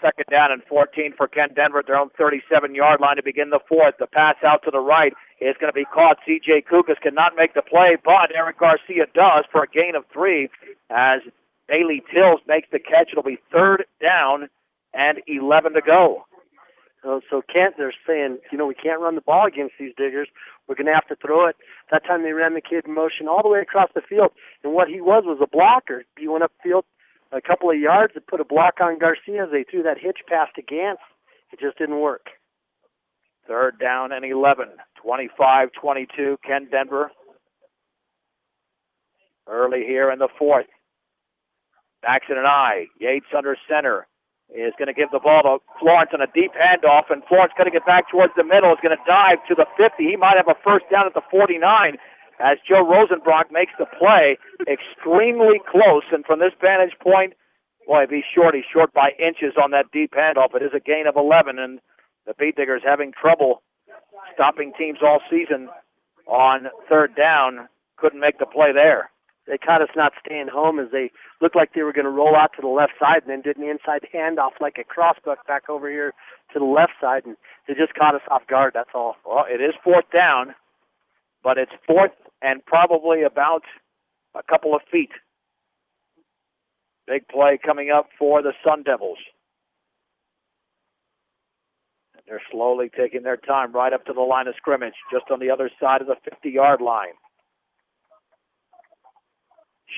second down and 14 for Ken Denver at their own 37-yard line to begin the fourth. The pass out to the right is going to be caught. C.J. Kukas cannot make the play, but Eric Garcia does for a gain of 3 as Bailey Tills makes the catch. It'll be third down and 11 to go. So Kent, they're saying, we can't run the ball against these Diggers. We're going to have to throw it. That time they ran the kid in motion all the way across the field, and what he was a blocker. He went upfield a couple of yards and put a block on Garcia as they threw that hitch pass to Gantz. It just didn't work. Third down and 11, 25-22, Ken Denver. Early here in the fourth. Baxton and Yates under center is going to give the ball to Florence on a deep handoff, and Florence going to get back towards the middle. Is going to dive to the 50. He might have a first down at the 49 as Joe Rosenbrock makes the play. Extremely close, and from this vantage point, boy, if he's short by inches on that deep handoff. It is a gain of 11, and the Beat Diggers having trouble stopping teams all season on third down. Couldn't make the play there. They caught us not staying home as they looked like they were going to roll out to the left side and then did an inside handoff like a crossbuck back over here to the left side, and they just caught us off guard, that's all. Well, it is fourth down, but it's fourth and probably about a couple of feet. Big play coming up for the Sun Devils. And they're slowly taking their time right up to the line of scrimmage, just on the other side of the 50-yard line.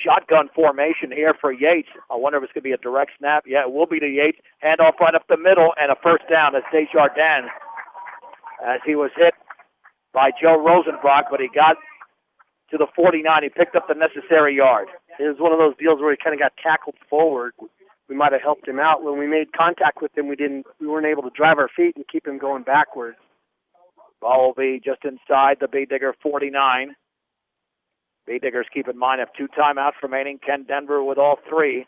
Shotgun formation here for Yates. I wonder if it's going to be a direct snap. Yeah, it will be to Yates. Handoff right up the middle, and a first down as Desjardins, as he was hit by Joe Rosenbrock, but he got to the 49. He picked up the necessary yard. It was one of those deals where he kind of got tackled forward. We might have helped him out. When we made contact with him, we weren't able to drive our feet and keep him going backwards. Ball will be just inside the Beat Digger 49. Beat Diggers, keep in mind, have 2 timeouts remaining. Ken Denver with all 3,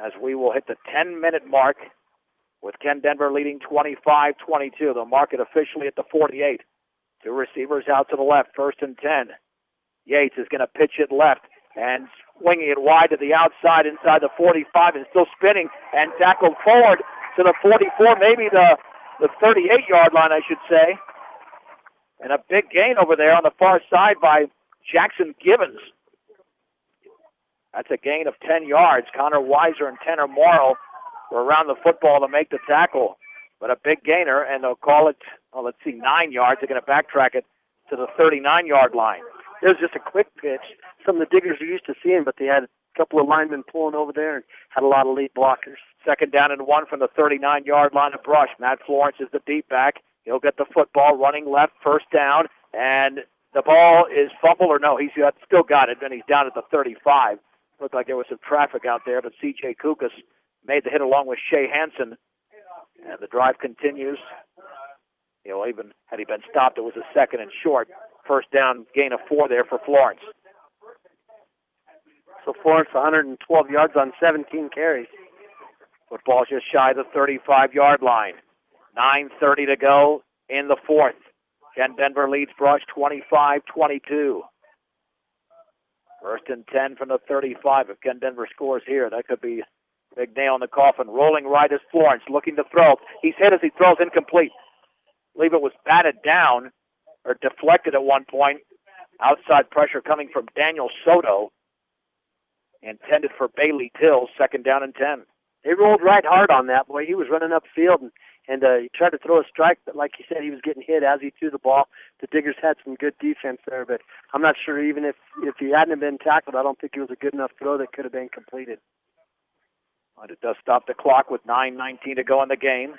as we will hit the 10-minute mark with Ken Denver leading 25-22. They'll mark it officially at the 48. 2 receivers out to the left, first and 10. Yates is going to pitch it left and swinging it wide to the outside inside the 45 and still spinning and tackled forward to the 44, maybe the 38-yard line, I should say. And a big gain over there on the far side by Jackson Gibbons. That's a gain of 10 yards. Connor Weiser and Tanner Morrow were around the football to make the tackle, but a big gainer, and they'll call it, 9 yards. They're going to backtrack it to the 39-yard line. It was just a quick pitch. Some of the Diggers are used to seeing, but they had a couple of linemen pulling over there and had a lot of lead blockers. Second down and 1 from the 39-yard line of Brush. Matt Florence is the deep back. He'll get the football running left, first down, and the ball is fumbled, or no, he's still got it, and he's down at the 35. Looked like there was some traffic out there, but C.J. Kukas made the hit along with Shea Hansen, and the drive continues. Even had he been stopped, it was a second and short. First down, gain of 4 there for Florence. So Florence, 112 yards on 17 carries. Football just shy of the 35-yard line. 9:30 to go in the fourth. Ken Denver leads Brush 25-22. First and 10 from the 35. If Ken Denver scores here, that could be a big nail in the coffin. Rolling right is Florence, looking to throw. He's hit as he throws, incomplete. I believe it was batted down or deflected at one point. Outside pressure coming from Daniel Soto. Intended for Bailey Tills, second down and 10. They rolled right hard on that, boy. He was running upfield, and he tried to throw a strike, but like you said, he was getting hit as he threw the ball. The Diggers had some good defense there, but I'm not sure even if he hadn't been tackled, I don't think it was a good enough throw that could have been completed. But it does stop the clock with 9:19 to go in the game.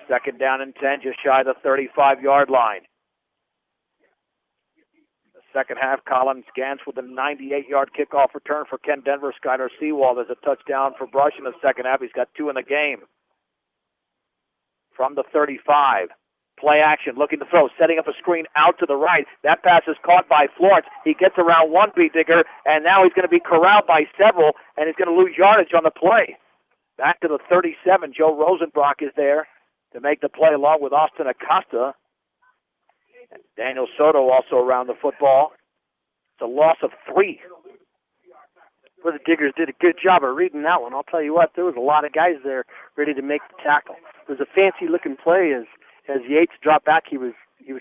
Second down and 10, just shy of the 35-yard line. Second half, Colin Gantz with a 98-yard kickoff return for Ken Denver. Skyler Seawald has a touchdown for Brush in the second half. He's got 2 in the game. From the 35, play action, looking to throw, setting up a screen out to the right. That pass is caught by Florence. He gets around one Beat Digger, and now he's going to be corralled by several, and he's going to lose yardage on the play. Back to the 37, Joe Rosenbrock is there to make the play along with Austin Acosta. And Daniel Soto also around the football. It's a loss of 3. Well, the Diggers did a good job of reading that one. I'll tell you what, there was a lot of guys there ready to make the tackle. It was a fancy-looking play as Yates dropped back. He was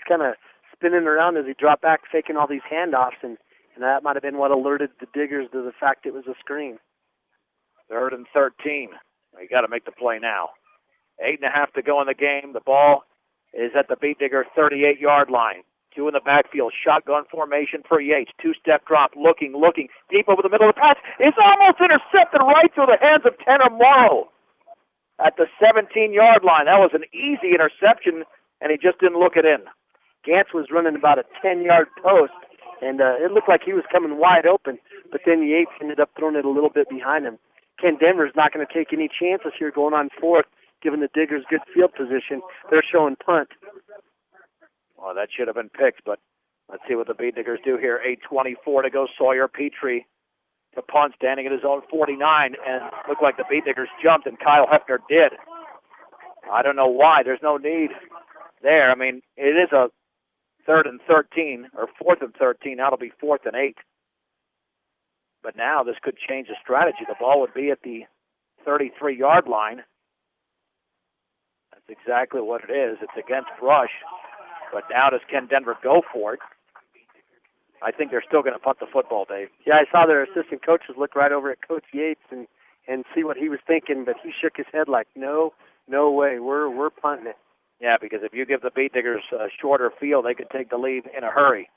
kind of spinning around as he dropped back, faking all these handoffs, and that might have been what alerted the Diggers to the fact it was a screen. 3rd and 13. You got to make the play now. 8.5 to go in the game. The ball is at the Beet Digger 38-yard line. 2 in the backfield. Shotgun formation for Yates. 2-step drop. Looking. Deep over the middle of the pass. It's almost intercepted right through the hands of Tanner Morrow at the 17-yard line. That was an easy interception, and he just didn't look it in. Gantz was running about a 10-yard post, and it looked like he was coming wide open, but then Yates ended up throwing it a little bit behind him. Ken Denver's not going to take any chances here going on 4th, given the Diggers' good field position. They're showing punt. Well, that should have been picked, but let's see what the Beet Diggers do here. 8:24 to go. Sawyer Petrie to punt, standing at his own 49, and looked like the Beet Diggers jumped, and Kyle Hefner did. I don't know why. There's no need there. I mean, it is a 3rd and 13, or 4th and 13. Now it'll be 4th and 8. But now this could change the strategy. The ball would be at the 33-yard line. That's exactly what it is. It's against Rush. But now does Ken Denver go for it? I think they're still going to punt the football, Dave. Yeah, I saw their assistant coaches look right over at Coach Yates and see what he was thinking, but he shook his head like, no way, we're punting it. Yeah, because if you give the Beet Diggers a shorter field, they could take the lead in a hurry.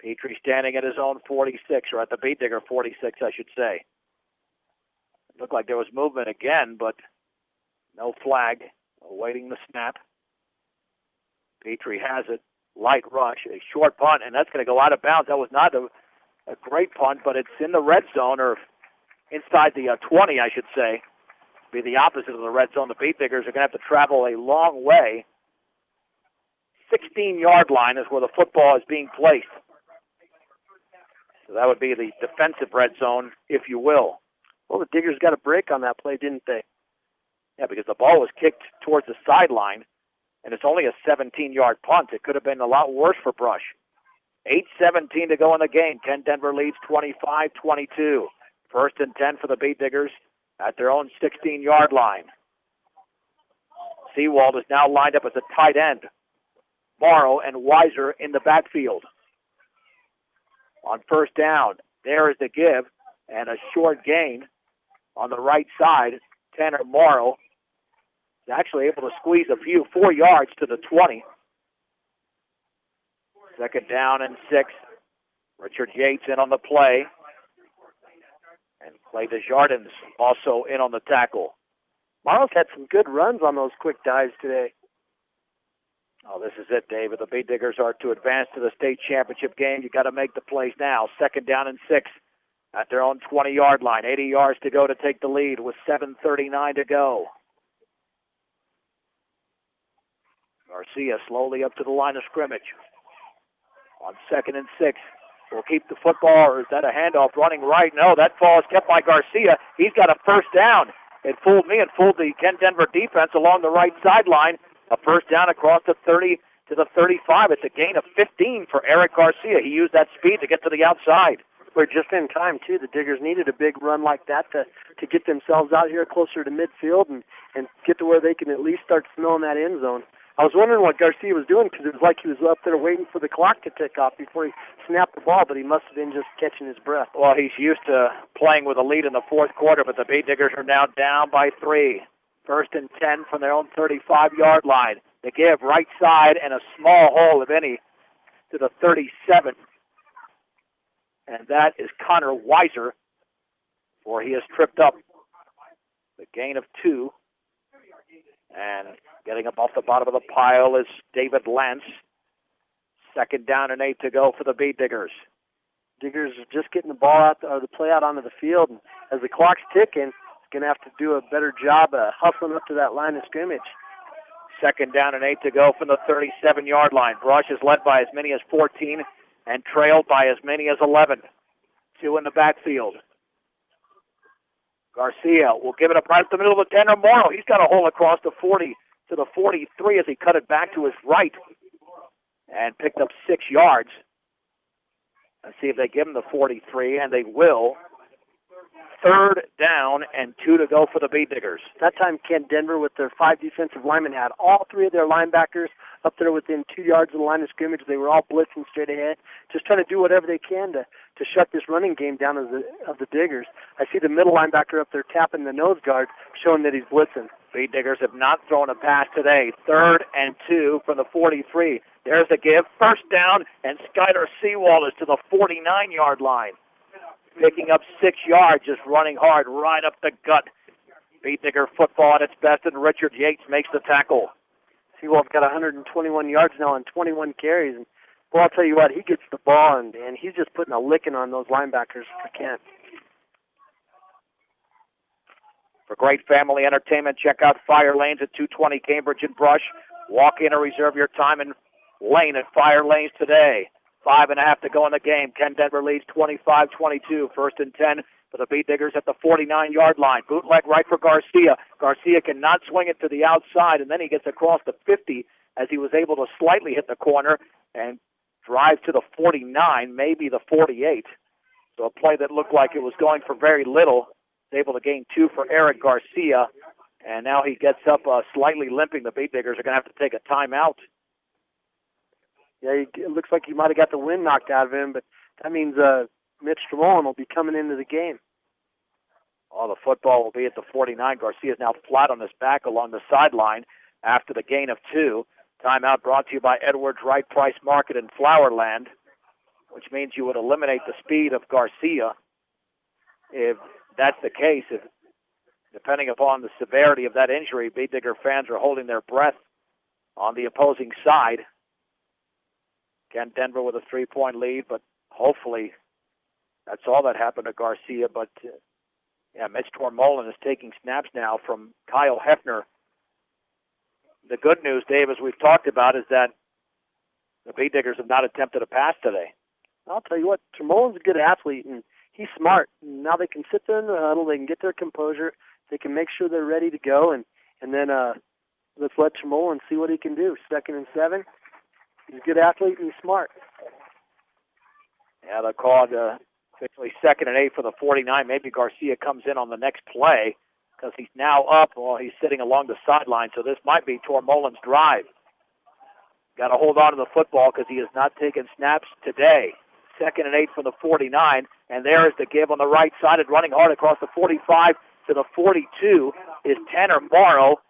Petrie standing at his own 46, or at the Beet Digger 46, I should say. It looked like there was movement again, but no flag, awaiting the snap. Petrie has it. Light rush, a short punt, and that's going to go out of bounds. That was not a great punt, but it's in the red zone, or inside the 20, I should say. Be the opposite of the red zone. The Beet Diggers are going to have to travel a long way. 16-yard line is where the football is being placed. So that would be the defensive red zone, if you will. Well, the Diggers got a break on that play, didn't they? Yeah, because the ball was kicked towards the sideline, and it's only a 17-yard punt. It could have been a lot worse for Brush. 8:17 to go in the game. Ken Denver leads 25-22. 1st and 10 for the Beet Diggers at their own 16-yard line. Seawald is now lined up as a tight end. Morrow and Weiser in the backfield. On 1st down, there is the give, and a short gain on the right side. Tanner Morrow is actually able to squeeze 4 yards to the 20. 2nd down and 6. Richard Yates in on the play. And Clay Desjardins also in on the tackle. Morrow's had some good runs on those quick dives today. Oh, this is it, David. The Beet Diggers are to advance to the state championship game. You got to make the plays now. 2nd down and 6 at their own 20-yard line. 80 yards to go to take the lead with 7:39 to go. Garcia slowly up to the line of scrimmage. On 2nd and 6. Will keep the football, or is that a handoff running right? No, that ball is kept by Garcia. He's got a 1st down. It fooled me and fooled the Ken Denver defense along the right sideline. A 1st down across the 30 to the 35. It's a gain of 15 for Eric Garcia. He used that speed to get to the outside. We're just in time, too. The Diggers needed a big run like that to get themselves out here closer to midfield and get to where they can at least start smelling that end zone. I was wondering what Garcia was doing because it was like he was up there waiting for the clock to tick off before he snapped the ball, but he must have been just catching his breath. Well, he's used to playing with a lead in the 4th quarter, but the Beet Diggers are now down by 3. 1st and 10 from their own 35-yard line. They give right side and a small hole, if any, to the 37. And that is Connor Weiser, for he has tripped up. The gain of 2. And getting up off the bottom of the pile is David Lentz. 2nd down and 8 to go for the Beet Diggers. Diggers are just getting the ball out, or the play out onto the field. And as the clock's ticking, it's going to have to do a better job of hustling up to that line of scrimmage. 2nd down and 8 to go from the 37-yard line. Brush is led by as many as 14 and trailed by as many as 11. 2 in the backfield. Garcia will give it up right up the middle of the Tanner Morrow. He's got a hole across the 40 to the 43 as he cut it back to his right and picked up 6 yards. and see if they give him the 43, and they will. 3rd down and 2 to go for the Beet Diggers. That time, Kent Denver, with their 5 defensive linemen, had all 3 of their linebackers up there within 2 yards of the line of scrimmage. They were all blitzing straight ahead, just trying to do whatever they can to shut this running game down of the Diggers. I see the middle linebacker up there tapping the nose guard, showing that he's blitzing. Beet Diggers have not thrown a pass today. 3rd and 2 from the 43. There's the give. 1st down, and Skyler Seawald is to the 49-yard line. Picking up 6 yards, just running hard, right up the gut. Beet Digger football at its best, and Richard Yates makes the tackle. Seawald's got 121 yards now on 21 carries. And, well, I'll tell you what, he gets the ball, and he's just putting a licking on those linebackers for Kent. For great family entertainment, check out Fire Lanes at 220 Cambridge and Brush. Walk in or reserve your time in lane at Fire Lanes today. 5.5 to go in the game. Kent Denver leads 25-22. 1st and 10 for the Beet Diggers at the 49-yard line. Bootleg right for Garcia. Garcia cannot swing it to the outside, and then he gets across the 50 as he was able to slightly hit the corner and drive to the 49, maybe the 48. So a play that looked like it was going for very little. He's able to gain 2 for Eric Garcia, and now he gets up slightly limping. The Beet Diggers are going to have to take a timeout. Yeah, it looks like he might have got the wind knocked out of him, but that means Mitch Tremolin will be coming into the game. Oh, the football will be at the 49. Garcia is now flat on his back along the sideline after the gain of 2. Timeout brought to you by Edwards Wright Price Market in Flowerland, which means you would eliminate the speed of Garcia. If that's the case, if depending upon the severity of that injury, Beet Digger fans are holding their breath on the opposing side. Kent Denver with a 3-point lead, but hopefully that's all that happened to Garcia. But, Mitch Tormolin is taking snaps now from Kyle Hefner. The good news, Dave, as we've talked about, is that the Beet Diggers have not attempted a pass today. I'll tell you what, Tormolin's a good athlete, and he's smart. Now they can sit there in the huddle, they can get their composure, they can make sure they're ready to go, and then let's let Tormolin see what he can do. 2nd and 7. He's a good athlete and he's smart. Yeah, they're called officially 2nd and 8 for the 49. Maybe Garcia comes in on the next play because he's now up while he's sitting along the sideline. So this might be Tormolin's drive. Got to hold on to the football because he has not taken snaps today. 2nd and 8 for the 49. And there is the give on the right side and running hard across the 45 to the 42 is Tanner Morrow.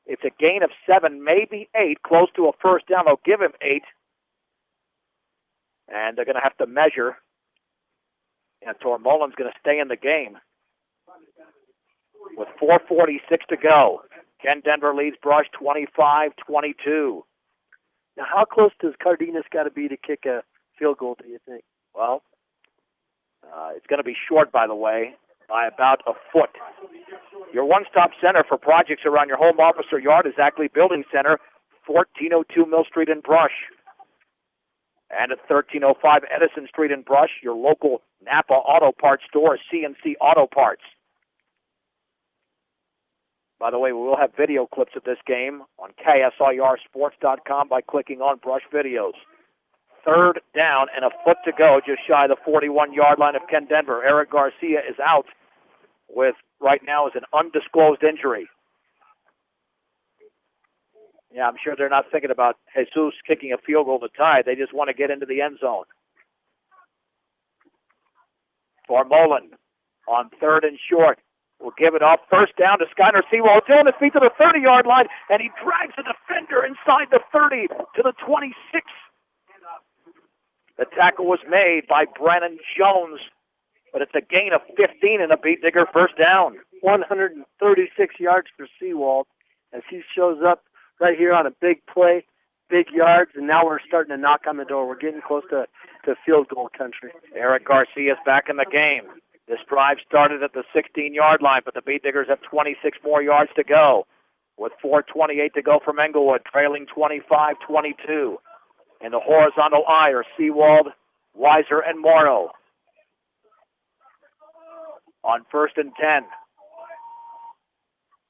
It's a gain of 7, maybe 8, close to a 1st down. They'll give him 8. And they're going to have to measure. And Tormolin's going to stay in the game with 4:46 to go. Kent Denver leads Brush 25-22. Now, how close does Cardenas got to be to kick a field goal, do you think? Well, it's going to be short, by the way, by about a foot. Your one-stop center for projects around your home, office, or yard is Ackley Building Center, 1402 Mill Street in Brush. And at 1305 Edison Street in Brush, your local Napa Auto Parts store is CNC Auto Parts. By the way, we will have video clips of this game on KSIRSports.com by clicking on Brush Videos. 3rd down and a foot to go, just shy of the 41-yard line of Kent Denver. Eric Garcia is out with, right now, is an undisclosed injury. Yeah, I'm sure they're not thinking about Jesus kicking a field goal to tie. They just want to get into the end zone. Tormolin on 3rd and short will give it off. 1st down to Skyler Seawald. Still on his feet to the 30-yard line, and he drags the defender inside the 30 to the 26. The tackle was made by Brennan Jones, but it's a gain of 15 and a Beet Digger 1st down. 136 yards for Seawald as he shows up right here on a big play, big yards, and now we're starting to knock on the door. We're getting close to field goal country. Eric Garcia is back in the game. This drive started at the 16-yard line, but the Beet Diggers have 26 more yards to go with 4:28 to go from Englewood, trailing 25-22. In the horizontal eye are Seawald, Weiser, and Morrow. On 1st and 10,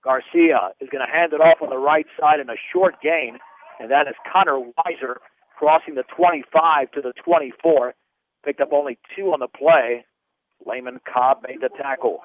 Garcia is going to hand it off on the right side in a short gain, and that is Connor Weiser crossing the 25 to the 24. picked up only 2 on the play. Layman Cobb made the tackle.